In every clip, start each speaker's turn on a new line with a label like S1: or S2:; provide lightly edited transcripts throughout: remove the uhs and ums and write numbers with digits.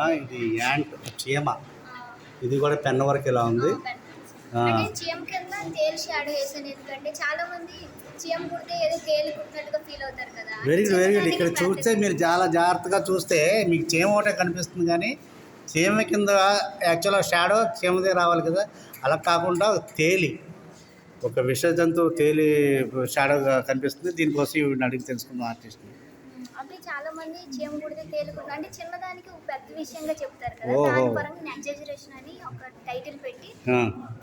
S1: ఇది యాంట్ చీమ. ఇది కూడా పెన్ వర్క్ ఇలా ఉంది.
S2: చీమ కింద తేలు షాడో వేసాను, ఎందుకంటే చాలా మంది చీమ కుడితే ఏదో తేలు కుట్టినట్టుగా ఫీల్ అవుతారు కదా.
S1: Very good very good. ఇక్కడ చూస్తే మీరు చాలా జాగ్రత్తగా చూస్తే మీకు చీమ ఒకటే కనిపిస్తుంది, కానీ చీమ కింద యాక్చువల్గా షాడో చీమదే రావాలి కదా. అలా కాకుండా తేలి ఒక విష జంతువు తేలి షాడోగా కనిపిస్తుంది. దీనికోసం వీడిని అడిగి తెలుసుకుందాం ఆర్టిస్ట్ని.
S2: అంటే చాలా మంది చీమ కుడితే తేలు కుట్టిన అంటే చిన్నదానికి ఒక పెద్ద విషయంగా చెప్తారు కదా. దాని పరంగా ఎగ్జాజరేషన్ అని ఒక టైటిల్ పెట్టి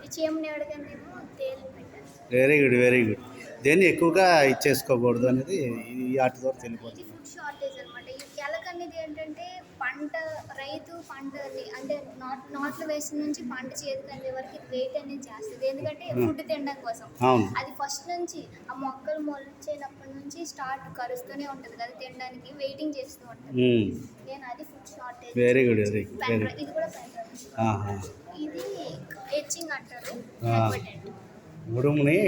S2: ఈ చీమని అడగనేమో తేలు పెట్టారు.
S1: Very good very good. దేన్ని ఎక్కువగా ఇచ్చేసుకోకూడదు అనేది ఈ ఆర్ట్ ద్వారా తెలియపోతుంది.
S2: ఫుడ్ షార్టేజ్ అనమాట. ఈ ఎలక అనేది ఏంటంటే రైతు పంట అంటే నాట్లు వేసిన నుంచి పంట చేతికి అందే వరకు వెయిట్ అనేది చేస్తుంది, ఎందుకంటే ఫుడ్ తినడం కోసం. అది ఫస్ట్ నుంచి ఆ మొక్కలు మొలిచేటప్పటి నుంచి స్టార్ట్ కరుస్తూనే ఉంటుంది కదా, తినడానికి వెయిటింగ్ చేస్తూ ఉంటుంది. నేను అది ఫుడ్ షార్టేజ్.
S1: Very good.
S2: ఇది కూడా ఇది ఎచ్చింగ్ అంటారు.
S1: ఉడుముని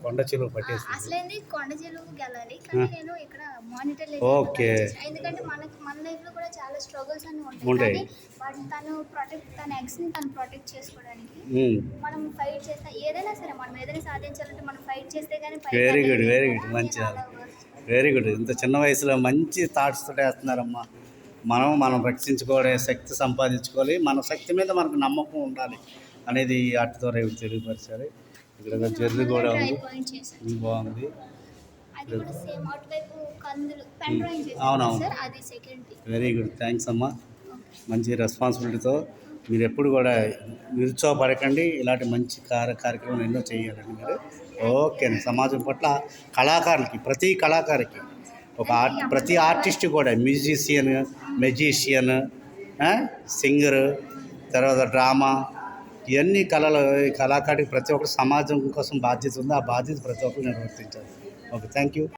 S1: కొండ చిలువ పట్టేసి
S2: అసలేంది కొండ చిలువకి వెళ్ళాలి, కానీ నేను ఇక్కడ మానిటర్
S1: ఓకే.
S2: ఎందుకంటే మన లైఫ్ లో కూడా చాలా స్ట్రగుల్స్ అన్ని ఉంటాయి. తన ఎగ్స్ ని తను ప్రొటెక్ట్ చేసుకోవడానికి మనం ఫైట్ చేస్తే ఏదైనా సరే, మనం ఏదైనా సాధించాలంటే మనం ఫైట్ చేస్తే కానీ.
S1: Very good very good. మంచి వెరీ గుడ్. ఇంత చిన్న వయసులో మంచి థాట్స్ తోటి వేస్తున్నారమ్మా. మనం రక్షించుకోవడే శక్తి సంపాదించుకోవాలి, మన శక్తి మీద మనకు నమ్మకం ఉండాలి అనేది ఈ ఆర్ట్ ద్వారా తెలియపరిచారు. ఇక్కడ జర్నీ కూడా ఉంది, బాగుంది. అవునవును. Very good. థ్యాంక్స్ అమ్మా. మంచి రెస్పాన్సిబిలిటీతో మీరు ఎప్పుడు కూడా నిరుత్సాహపడకండి. ఇలాంటి మంచి కార్యక్రమాలు ఎన్నో చేయాలండి మీరు. ఓకే అండి. సమాజం పట్ల కళాకారులకి, ప్రతి కళాకారుకి ప్రతి ఆర్టిస్ట్ కూడా మెజిషియన్, సింగర్, తర్వాత డ్రామా, ఇవన్నీ కళాకారుడికి ప్రతి ఒక్కరు సమాజం కోసం బాధ్యత ఉంది. ఆ బాధ్యత ప్రతి ఒక్కరు నిర్వర్తించాలి. Okay, thank you.